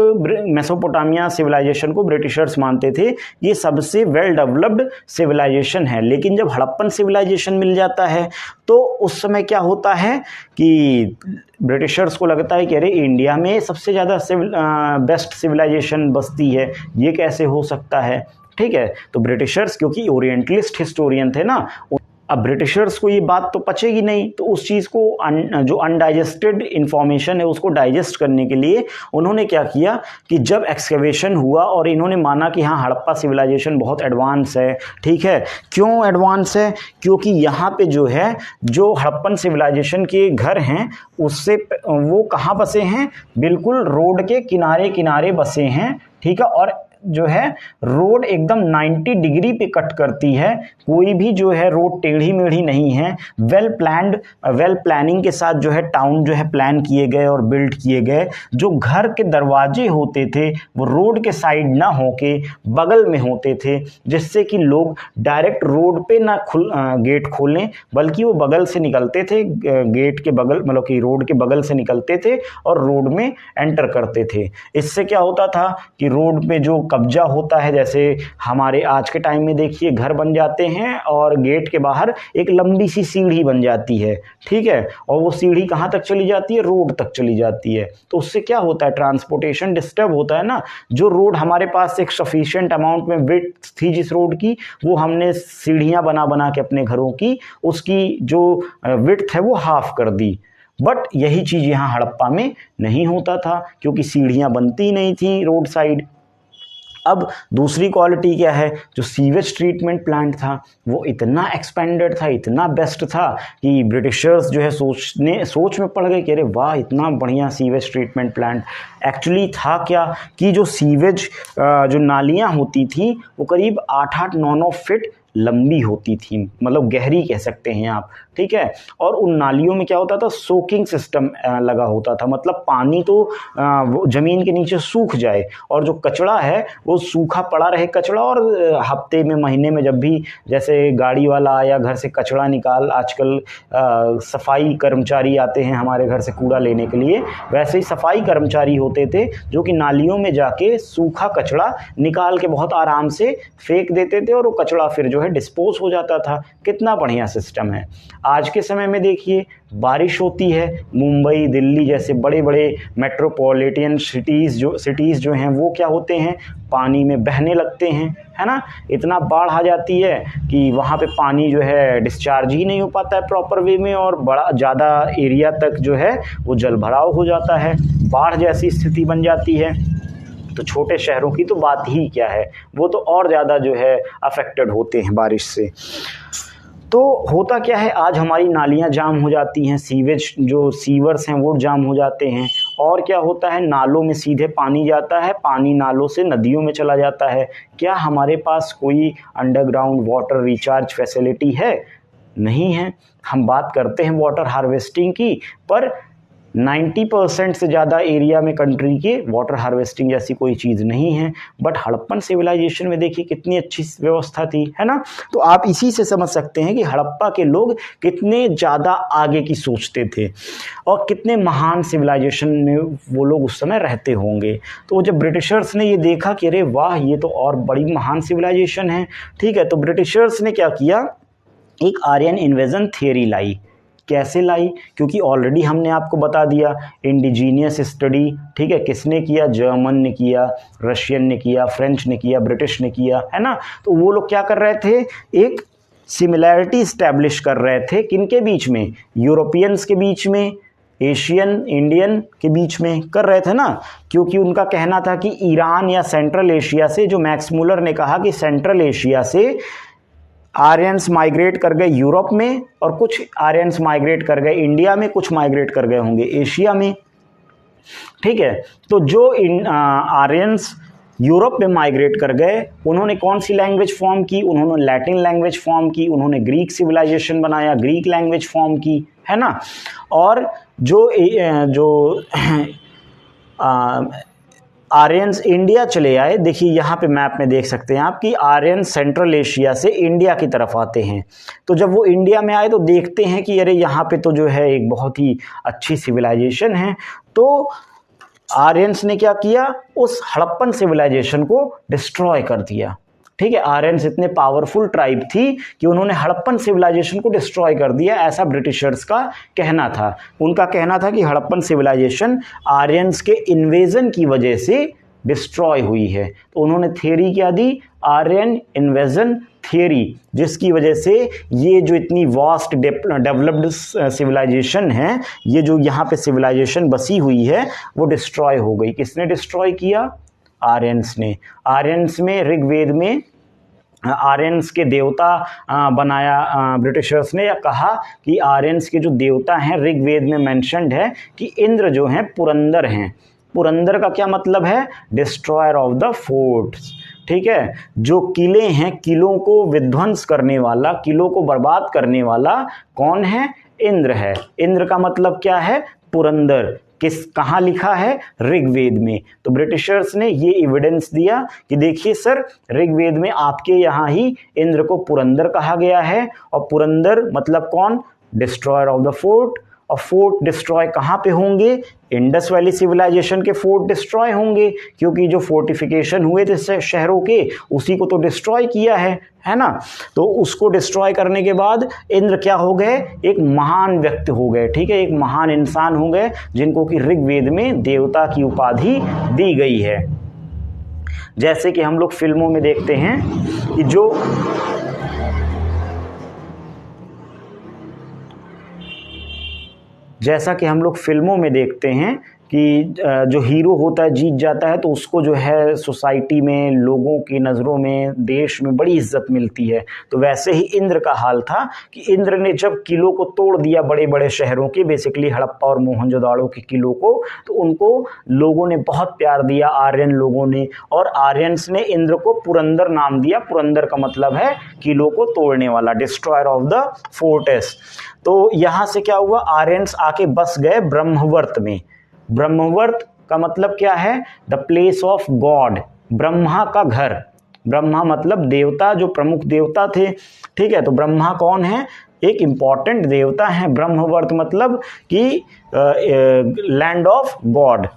मेसोपोटामिया सिविलाइजेशन को ब्रिटिशर्स मानते थे ये सबसे वेल डेवलप्ड सिविलाइजेशन है। लेकिन जब हड़प्पन सिविलाइजेशन मिल जाता है तो उस समय क्या होता है कि ब्रिटिशर्स को लगता है कि अरे इंडिया में सबसे ज़्यादा बेस्ट सिविलाइजेशन बसती है, ये कैसे हो सकता है, ठीक है। तो ब्रिटिशर्स क्योंकि ओरिएंटलिस्ट हिस्टोरियन थे ना, अब ब्रिटिशर्स को ये बात तो पचेगी नहीं, तो उस चीज़ को जो अनडाइजेस्टेड इन्फॉर्मेशन है उसको डाइजेस्ट करने के लिए उन्होंने क्या किया कि जब एक्सकवेशन हुआ और इन्होंने माना कि हाँ हड़प्पा सिविलाइजेशन बहुत एडवांस है, ठीक है। क्यों एडवांस है, क्योंकि यहाँ पे जो है जो हड़प्पन सिविलाइजेशन के घर हैं उससे वो कहाँ बसे हैं, बिल्कुल रोड के किनारे किनारे बसे हैं, ठीक है। और जो है रोड एकदम 90 डिग्री पे कट करती है, कोई भी जो है रोड टेढ़ी मेढ़ी नहीं है। वेल प्लानिंग के साथ जो है टाउन जो है प्लान किए गए और बिल्ड किए गए। जो घर के दरवाजे होते थे वो रोड के साइड ना होके बगल में होते थे, जिससे कि लोग डायरेक्ट रोड पे ना गेट खोलें, बल्कि वो बगल से निकलते थे, गेट के बगल मतलब कि रोड के बगल से निकलते थे और रोड में एंटर करते थे। इससे क्या होता था कि रोड पे जो कब्जा होता है, जैसे हमारे आज के टाइम में देखिए घर बन जाते हैं और गेट के बाहर एक लंबी सी सीढ़ी बन जाती है, ठीक है, और वो सीढ़ी कहाँ तक चली जाती है, रोड तक चली जाती है। तो उससे क्या होता है, ट्रांसपोर्टेशन डिस्टर्ब होता है ना। जो रोड हमारे पास एक सफिशिएंट अमाउंट में विड्थ थी जिस रोड की, वो हमने सीढ़ियाँ बना बना के अपने घरों की उसकी जो विड्थ है वो हाफ कर दी। बट यही चीज़ यहाँ हड़प्पा में नहीं होता था, क्योंकि सीढ़ियाँ बनती नहीं थी रोड साइड। अब दूसरी क्वालिटी क्या है, जो सीवेज ट्रीटमेंट प्लांट था वो इतना एक्सपेंडेड था, इतना बेस्ट था कि ब्रिटिशर्स जो है सोच में पड़ गए कि अरे वाह इतना बढ़िया सीवेज ट्रीटमेंट प्लांट। एक्चुअली था क्या कि जो सीवेज जो नालियाँ होती थी वो करीब 8-8, 9-9 फीट लंबी होती थी, मतलब गहरी कह सकते हैं आप, ठीक है। और उन नालियों में क्या होता था, सोकिंग सिस्टम लगा होता था, मतलब पानी तो वो ज़मीन के नीचे सूख जाए और जो कचरा है वो सूखा पड़ा रहे कचरा। और हफ्ते में महीने में जब भी जैसे गाड़ी वाला आया घर से कचरा निकाल, आजकल सफाई कर्मचारी आते हैं हमारे घर से कूड़ा लेने के लिए, वैसे ही सफाई कर्मचारी होते थे जो कि नालियों में जाके सूखा कचरा निकाल के बहुत आराम से फेंक देते थे और वो कचरा फिर जो है डिस्पोज हो जाता था। कितना बढ़िया सिस्टम है। आज के समय में देखिए बारिश होती है, मुंबई दिल्ली जैसे बड़े बड़े मेट्रोपॉलिटन सिटीज़ जो हैं वो क्या होते हैं, पानी में बहने लगते हैं, है ना। इतना बाढ़ आ जाती है कि वहाँ पे पानी जो है डिस्चार्ज ही नहीं हो पाता है प्रॉपर वे में, और बड़ा ज़्यादा एरिया तक जो है वो जल भराव हो जाता है, बाढ़ जैसी स्थिति बन जाती है। तो छोटे शहरों की तो बात ही क्या है, वो तो और ज़्यादा जो है अफेक्टेड होते हैं बारिश से। तो होता क्या है, आज हमारी नालियाँ जाम हो जाती हैं, सीवेज जो सीवर्स हैं वो जाम हो जाते हैं, और क्या होता है नालों में सीधे पानी जाता है, पानी नालों से नदियों में चला जाता है। क्या हमारे पास कोई अंडरग्राउंड वाटर रिचार्ज फैसिलिटी है? नहीं है। हम बात करते हैं वाटर हार्वेस्टिंग की, पर 90% से ज़्यादा एरिया में कंट्री के वाटर हार्वेस्टिंग जैसी कोई चीज़ नहीं है। बट हड़प्पन सिविलाइजेशन में देखिए कितनी अच्छी व्यवस्था थी, है ना। तो आप इसी से समझ सकते हैं कि हड़प्पा के लोग कितने ज़्यादा आगे की सोचते थे और कितने महान सिविलाइजेशन में वो लोग उस समय रहते होंगे। तो जब ब्रिटिशर्स ने ये देखा कि अरे वाह, ये तो और बड़ी महान सिविलाइजेशन है, ठीक है, तो ब्रिटिशर्स ने क्या किया, एक आर्यन इन्वेजन थियरी लाई। कैसे लाई? क्योंकि ऑलरेडी हमने आपको बता दिया इंडिजीनियस स्टडी, ठीक है, किसने किया, जर्मन ने किया, रशियन ने किया, फ्रेंच ने किया, ब्रिटिश ने किया, है ना। तो वो लोग क्या कर रहे थे, एक सिमिलैरिटी इस्टेब्लिश कर रहे थे, किनके बीच में, यूरोपियंस के बीच में, एशियन इंडियन के बीच में कर रहे थे ना। क्योंकि उनका कहना था कि ईरान या सेंट्रल एशिया से, जो मैक्स मुलर ने कहा कि सेंट्रल एशिया से आर्यंस माइग्रेट कर गए यूरोप में और कुछ आर्यंस माइग्रेट कर गए इंडिया में, कुछ माइग्रेट कर गए होंगे एशिया में, ठीक है। तो जो आर्यंस यूरोप में माइग्रेट कर गए, उन्होंने कौन सी लैंग्वेज फॉर्म की, उन्होंने लैटिन लैंग्वेज फॉर्म की, उन्होंने ग्रीक सिविलाइजेशन बनाया, ग्रीक लैंग्वेज फॉर्म की, है ना। और जो आर्यंस इंडिया चले आए, देखिए यहाँ पे मैप में देख सकते हैं आप कि आर्यन सेंट्रल एशिया से इंडिया की तरफ आते हैं। तो जब वो इंडिया में आए तो देखते हैं कि अरे यहाँ पे तो जो है एक बहुत ही अच्छी सिविलाइजेशन है। तो आर्यंस ने क्या किया, उस हड़प्पन सिविलाइजेशन को डिस्ट्रॉय कर दिया, ठीक है। आर्यंस इतने पावरफुल ट्राइब थी कि उन्होंने हड़प्पन सिविलाइजेशन को डिस्ट्रॉय कर दिया, ऐसा ब्रिटिशर्स का कहना था। उनका कहना था कि हड़प्पन सिविलाइजेशन आर्यंस के इन्वेजन की वजह से डिस्ट्रॉय हुई है। तो उन्होंने थियरी क्या दी, आर्यन इन्वेजन थियरी, जिसकी वजह से ये जो इतनी वास्ट डेवलप्ड सिविलाइजेशन है, ये जो यहाँ पे सिविलाइजेशन बसी हुई है, वो डिस्ट्रॉय हो गई। किसने डिस्ट्रॉय किया? आर्यंस ने। आर्यंस में ऋग्वेद में आर्यंस के देवता बनाया ब्रिटिशर्स ने, या कहा कि आर्यंस के जो देवता हैं ऋग्वेद में मेंशन्ड है कि इंद्र जो हैं पुरंदर हैं। पुरंदर का क्या मतलब है? डिस्ट्रॉयर ऑफ द फोर्ट्स, ठीक है। जो किले हैं, किलों को विध्वंस करने वाला, किलों को बर्बाद करने वाला कौन है? इंद्र है। इंद्र का मतलब क्या है? पुरंदर। कहाँ लिखा है? ऋग्वेद में। तो ब्रिटिशर्स ने ये एविडेंस दिया कि देखिए सर, ऋग्वेद में आपके यहाँ ही इंद्र को पुरंदर कहा गया है, और पुरंदर मतलब कौन? Destroyer of the fort. और फोर्ट डिस्ट्रॉय कहाँ पे होंगे? इंडस वैली सिविलाइजेशन के फोर्ट डिस्ट्रॉय होंगे, क्योंकि जो फोर्टिफिकेशन हुए थे शहरों के, उसी को तो डिस्ट्रॉय किया है ना। तो उसको डिस्ट्रॉय करने के बाद इंद्र क्या हो गए? एक महान व्यक्ति हो गए, ठीक है, एक महान इंसान हो गए, जिनको कि ऋग्वेद में देवता की उपाधि दी गई है। जैसे कि हम लोग फिल्मों में देखते हैं कि जैसा कि हम लोग फिल्मों में देखते हैं कि जो हीरो होता है जीत जाता है, तो उसको जो है सोसाइटी में, लोगों की नज़रों में, देश में बड़ी इज्जत मिलती है। तो वैसे ही इंद्र का हाल था कि इंद्र ने जब किलों को तोड़ दिया, बड़े बड़े शहरों के, बेसिकली हड़प्पा और मोहनजोदाड़ो के किलों को, तो उनको लोगों ने बहुत प्यार दिया, आर्यन लोगों ने, और आर्यंस ने इंद्र को पुरंदर नाम दिया। पुरंदर का मतलब है किलों को तोड़ने वाला, डिस्ट्रॉयर ऑफ द फोर्टेस। तो यहाँ से क्या हुआ? आर्यंस आके बस गए ब्रह्मवर्त में। ब्रह्मवर्त का मतलब क्या है? The place of God, Brahma का घर। ब्रह्मा मतलब देवता, जो प्रमुख देवता थे, ठीक है। तो ब्रह्मा कौन है? एक इंपॉर्टेंट देवता है। ब्रह्मवर्त मतलब कि land of God.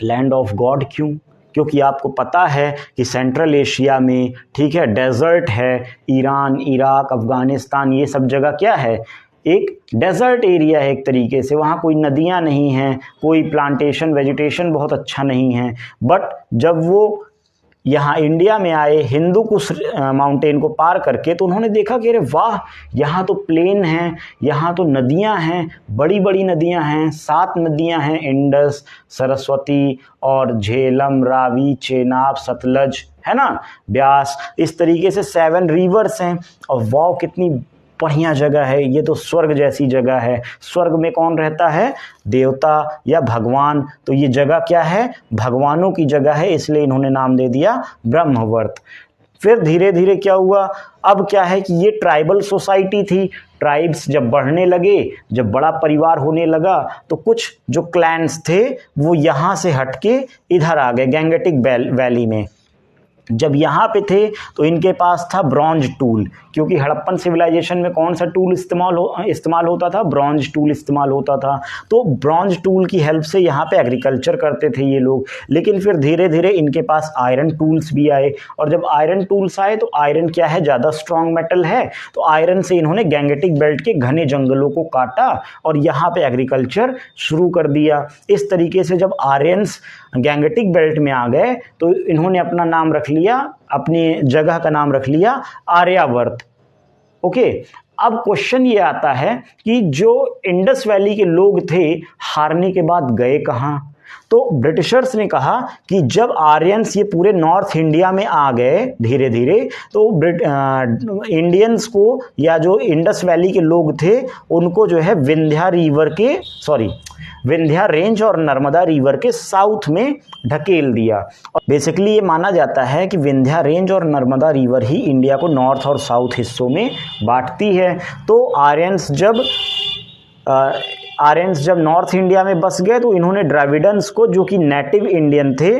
Land of God क्यों? क्योंकि आपको पता है कि सेंट्रल एशिया में, ठीक है, डेजर्ट है। ईरान, इराक, अफगानिस्तान, ये सब जगह क्या है? एक डेजर्ट एरिया है एक तरीके से। वहाँ कोई नदियाँ नहीं हैं, कोई प्लांटेशन, वेजिटेशन बहुत अच्छा नहीं है। बट जब वो यहाँ इंडिया में आए, हिंदू कुश माउंटेन को पार करके, तो उन्होंने देखा कि अरे वाह, यहाँ तो प्लेन है, यहाँ तो नदियाँ हैं, बड़ी बड़ी नदियाँ हैं। 7 नदियाँ हैं, इंडस, सरस्वती और झेलम, रावी, चेनाब, सतलज, है ना, ब्यास। इस तरीके से 7 रिवर्स हैं। और वाह, कितनी बढ़िया जगह है, ये तो स्वर्ग जैसी जगह है। स्वर्ग में कौन रहता है? देवता या भगवान। तो ये जगह क्या है? भगवानों की जगह है, इसलिए इन्होंने नाम दे दिया ब्रह्मवर्त। फिर धीरे धीरे क्या हुआ, अब क्या है कि ये ट्राइबल सोसाइटी थी, ट्राइब्स जब बढ़ने लगे, जब बड़ा परिवार होने लगा, तो कुछ जो क्लैंस थे वो यहाँ से हटके इधर आ गए गैंगेटिक वैली में। जब यहाँ पे थे तो इनके पास था ब्रॉन्ज टूल, क्योंकि हड़प्पन सिविलाइजेशन में कौन सा टूल इस्तेमाल होता था, ब्रॉन्ज टूल इस्तेमाल होता था। तो ब्रॉन्ज टूल की हेल्प से यहाँ पे एग्रीकल्चर करते थे ये लोग। लेकिन फिर धीरे धीरे इनके पास आयरन टूल्स भी आए, और जब आयरन टूल्स आए तो आयरन क्या है, ज़्यादा स्ट्रॉन्ग मेटल है, तो आयरन से इन्होंने गैंगेटिक बेल्ट के घने जंगलों को काटा और यहाँ पे एग्रीकल्चर शुरू कर दिया। इस तरीके से जब आर्यंस गैंगेटिक बेल्ट में आ गए तो इन्होंने अपना नाम रख लिया, अपनी जगह का नाम रख लिया आर्यावर्त। ओके, अब क्वेश्चन ये आता है कि जो इंडस वैली के लोग थे हारने के बाद गए कहाँ? तो ब्रिटिशर्स ने कहा कि जब आर्यंस ये पूरे नॉर्थ इंडिया में आ गए धीरे धीरे, तो इंडियंस को या जो इंडस वैली के लोग थे उनको जो है विंध्या रेंज और नर्मदा रिवर के साउथ में ढकेल दिया। और बेसिकली ये माना जाता है कि विंध्या रेंज और नर्मदा रिवर ही इंडिया को नॉर्थ और साउथ हिस्सों में बांटती है। तो आर्यंस जब नॉर्थ इंडिया में बस गए तो इन्होंने द्रविडन्स को, जो कि नेटिव इंडियन थे,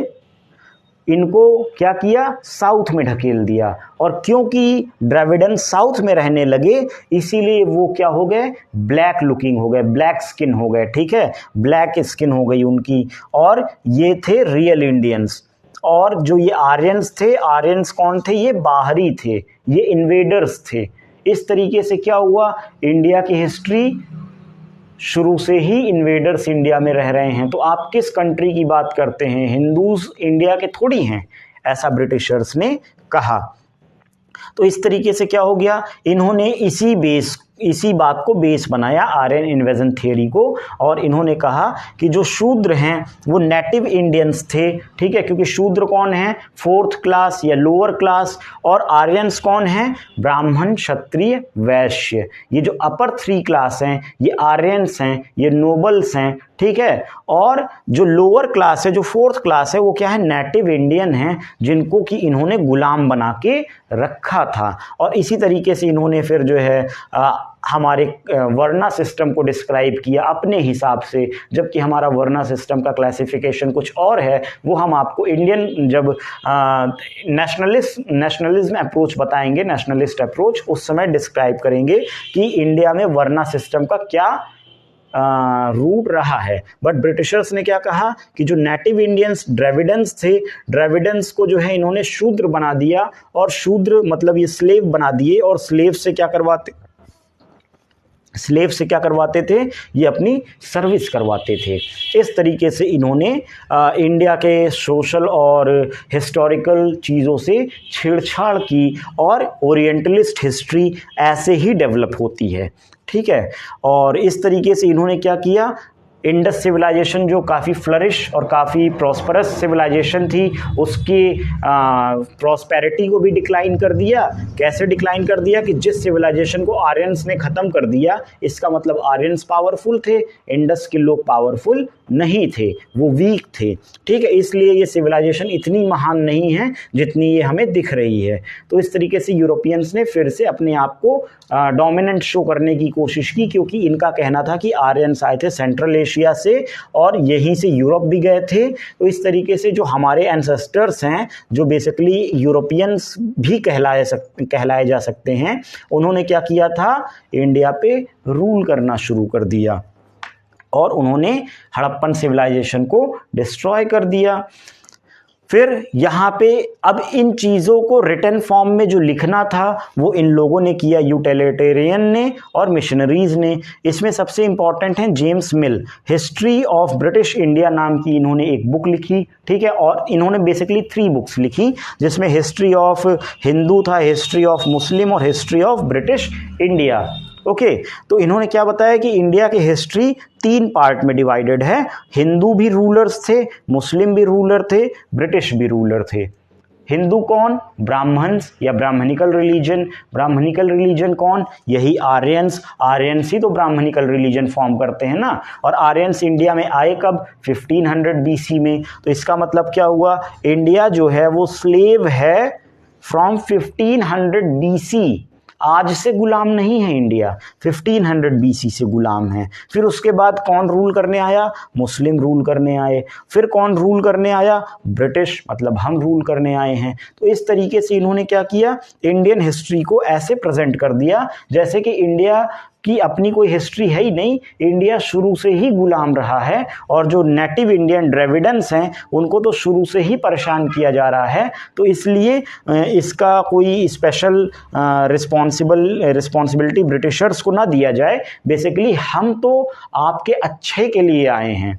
इनको क्या किया, साउथ में ढकेल दिया। और क्योंकि द्रविडन साउथ में रहने लगे इसीलिए वो क्या हो गए, ब्लैक लुकिंग हो गए, ब्लैक स्किन हो गए, ठीक है, ब्लैक स्किन हो गई उनकी। और ये थे रियल इंडियंस। और जो ये आर्यंस थे, आर्यंस कौन थे, ये बाहरी थे, ये इन्वेडर्स थे। इस तरीके से क्या हुआ, इंडिया की हिस्ट्री शुरू से ही इन्वेडर्स इंडिया में रह रहे हैं। तो आप किस कंट्री की बात करते हैं, हिंदूज इंडिया के थोड़ी हैं, ऐसा ब्रिटिशर्स ने कहा। तो इस तरीके से क्या हो गया, इन्होंने इसी बात को बेस बनाया आर्यन इन्वेजन थियरी को, और इन्होंने कहा कि जो शूद्र हैं वो नेटिव इंडियंस थे, ठीक है, क्योंकि शूद्र कौन है, फोर्थ क्लास या लोअर क्लास, और आर्यंस कौन है, ब्राह्मण, क्षत्रिय, वैश्य। ये जो अपर 3 क्लास हैं ये आर्यंस हैं, ये नोबल्स हैं, ठीक है। और जो लोअर क्लास है, जो 4th क्लास है, वो क्या है, नेटिव इंडियन हैं, जिनको कि इन्होंने गुलाम बना के रखा था। और इसी तरीके से इन्होंने फिर जो है हमारे वर्ना सिस्टम को डिस्क्राइब किया अपने हिसाब से, जबकि हमारा वर्ना सिस्टम का क्लासिफिकेशन कुछ और है। वो हम आपको इंडियन जब नेशनलिज्म अप्रोच बताएंगे, नेशनलिस्ट अप्रोच, उस समय डिस्क्राइब करेंगे कि इंडिया में वर्ना सिस्टम का क्या रूट रहा है। बट ब्रिटिशर्स ने क्या कहा कि जो नेटिव इंडियंस द्रविडन्स थे, द्रविडन्स को जो है इन्होंने शूद्र बना दिया, और शूद्र मतलब ये स्लेव बना दिए, और स्लेव से क्या करवाते थे, ये अपनी सर्विस करवाते थे। इस तरीके से इन्होंने इंडिया के सोशल और हिस्टोरिकल चीज़ों से छेड़छाड़ की, और ओरिएंटलिस्ट हिस्ट्री ऐसे ही डेवलप होती है, ठीक है। और इस तरीके से इन्होंने क्या किया, इंडस सिविलाइजेशन जो काफ़ी फ्लरिश और काफ़ी प्रॉस्परस सिविलाइजेशन थी, उसकी प्रॉस्पेरिटी को भी डिक्लाइन कर दिया। कैसे डिक्लाइन कर दिया कि जिस सिविलाइजेशन को आर्यंस ने ख़त्म कर दिया, इसका मतलब आर्यंस पावरफुल थे, इंडस के लोग पावरफुल नहीं थे, वो वीक थे, ठीक है। इसलिए ये सिविलाइजेशन इतनी महान नहीं है जितनी ये हमें दिख रही है। तो इस तरीके से यूरोपियंस ने फिर से अपने आप को डोमिनेंट शो करने की कोशिश की, क्योंकि इनका कहना था कि आर्यंस आए थे सेंट्रल एशिया से और यहीं से यूरोप भी गए थे। तो इस तरीके से जो हमारे एंसेस्टर्स हैं, जो बेसिकली यूरोपियंस भी कहलाए जा सकते हैं, उन्होंने क्या किया था, इंडिया पे रूल करना शुरू कर दिया, और उन्होंने हड़प्पन सिविलाइजेशन को डिस्ट्रॉय कर दिया। फिर यहाँ पे अब इन चीज़ों को रिटन फॉर्म में जो लिखना था वो इन लोगों ने किया, यूटिलिटेरियन ने और मिशनरीज़ ने। इसमें सबसे इम्पॉर्टेंट हैं James mill, history of British India नाम की इन्होंने एक बुक लिखी, ठीक है। और इन्होंने बेसिकली 3 बुक्स लिखी, जिसमें हिस्ट्री ऑफ हिंदू था, हिस्ट्री ऑफ मुस्लिम और history of British India. Okay, तो इन्होंने क्या बताया कि इंडिया की हिस्ट्री 3 पार्ट में डिवाइडेड है। हिंदू भी रूलर्स थे, मुस्लिम भी रूलर थे, ब्रिटिश भी रूलर थे। हिंदू कौन, ब्राह्मण्स या ब्राह्मणिकल रिलीजन। ब्राह्मणिकल रिलीजन कौन, यही आर्यंस। आर्यंस ही तो ब्राह्मणिकल रिलीजन फॉर्म करते हैं ना। और आर्यंस इंडिया में आए कब, 1500 BC में। तो इसका मतलब क्या हुआ, इंडिया जो है वो स्लेव है फ्रॉम 1500 बीसी, आज से गुलाम नहीं है इंडिया, 1500 बीसी से गुलाम है। फिर उसके बाद कौन रूल करने आया? मुस्लिम रूल करने आए। फिर कौन रूल करने आया? ब्रिटिश, मतलब हम रूल करने आए हैं। तो इस तरीके से इन्होंने क्या किया, इंडियन हिस्ट्री को ऐसे प्रेजेंट कर दिया जैसे कि इंडिया की अपनी कोई हिस्ट्री है ही नहीं, इंडिया शुरू से ही गुलाम रहा है और जो नेटिव इंडियन द्रविडन्स हैं उनको तो शुरू से ही परेशान किया जा रहा है। तो इसलिए इसका कोई स्पेशल रिस्पॉन्सिबिलिटी ब्रिटिशर्स को ना दिया जाए। बेसिकली हम तो आपके अच्छे के लिए आए हैं।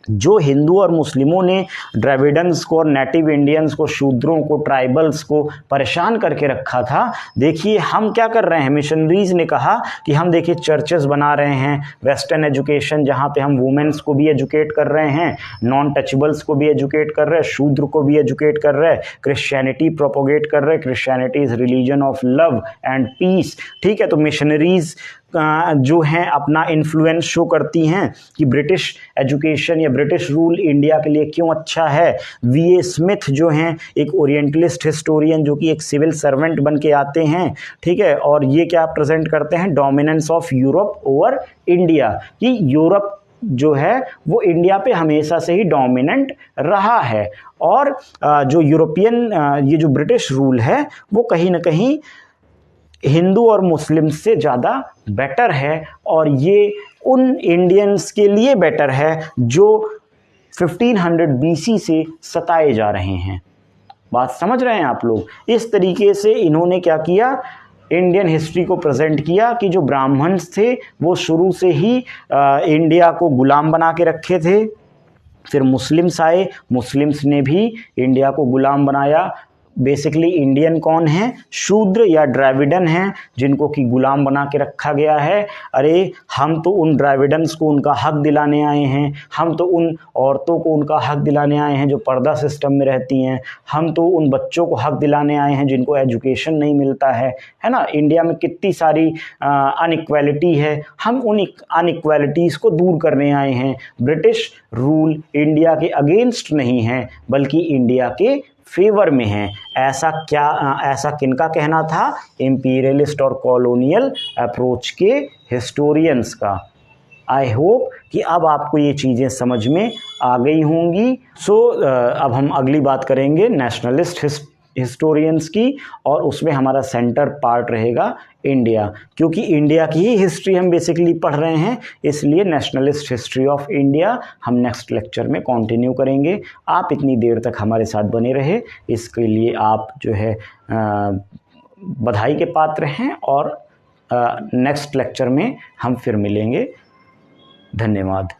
जो हिंदू और मुस्लिमों ने द्रविडन्स को और नेटिव इंडियंस को, शूद्रों को, ट्राइबल्स को परेशान करके रखा था, देखिए हम क्या कर रहे हैं। मिशनरीज ने कहा कि हम देखिए चर्चेस बना रहे हैं, वेस्टर्न एजुकेशन जहाँ पे हम वुमेन्स को भी एजुकेट कर रहे हैं, नॉन टचेबल्स को भी एजुकेट कर रहे हैं, शूद्र को भी एजुकेट कर रहे हैं, क्रिश्चियनिटी प्रोपोगेट कर रहे हैं। Christianity is religion of love and peace. ठीक है, तो मिशनरीज जो हैं अपना इन्फ्लुएंस शो करती हैं कि ब्रिटिश एजुकेशन या ब्रिटिश रूल इंडिया के लिए क्यों अच्छा है। वी.ए. स्मिथ जो हैं एक ओरिएंटलिस्ट हिस्टोरियन जो कि एक सिविल सर्वेंट बन के आते हैं, ठीक है, और ये क्या प्रेजेंट करते हैं, dominance of Europe over India, कि यूरोप जो है वो इंडिया पे हमेशा से ही डोमिनेंट रहा है और जो यूरोपियन ये जो ब्रिटिश रूल है वो कहीं ना कहीं हिंदू और मुस्लिम से ज़्यादा बेटर है और ये उन इंडियंस के लिए बेटर है जो 1500 बीसी से सताए जा रहे हैं। बात समझ रहे हैं आप लोग। इस तरीके से इन्होंने क्या किया, इंडियन हिस्ट्री को प्रेजेंट किया कि जो ब्राह्मण्स थे वो शुरू से ही इंडिया को गुलाम बना के रखे थे। फिर मुस्लिम्स आए, मुस्लिम्स ने भी इंडिया को गुलाम बनाया। बेसिकली इंडियन कौन है, शूद्र या द्रविडन हैं जिनको कि गुलाम बना के रखा गया है। अरे हम तो उन द्रविडन्स को उनका हक दिलाने आए हैं, हम तो उन औरतों को उनका हक दिलाने आए हैं जो पर्दा सिस्टम में रहती हैं, हम तो उन बच्चों को हक दिलाने आए हैं जिनको एजुकेशन नहीं मिलता है ना। इंडिया में कितनी सारी अनइक्वालिटी है, हम उन अनइक्वालिटीज़ को दूर करने आए हैं। ब्रिटिश रूल इंडिया के अगेंस्ट नहीं है बल्कि इंडिया के फेवर में है। ऐसा किनका कहना था, इंपीरियलिस्ट और कॉलोनियल अप्रोच के हिस्टोरियंस का। आई होप कि अब आपको ये चीज़ें समझ में आ गई होंगी। अब हम अगली बात करेंगे नेशनलिस्ट हिस्टोरियंस की और उसमें हमारा सेंटर पार्ट रहेगा इंडिया, क्योंकि इंडिया की ही हिस्ट्री हम बेसिकली पढ़ रहे हैं, इसलिए नेशनलिस्ट हिस्ट्री ऑफ इंडिया हम नेक्स्ट लेक्चर में कंटिन्यू करेंगे। आप इतनी देर तक हमारे साथ बने रहे, इसके लिए आप जो है बधाई के पात्र हैं और नेक्स्ट लेक्चर में हम फिर मिलेंगे। धन्यवाद।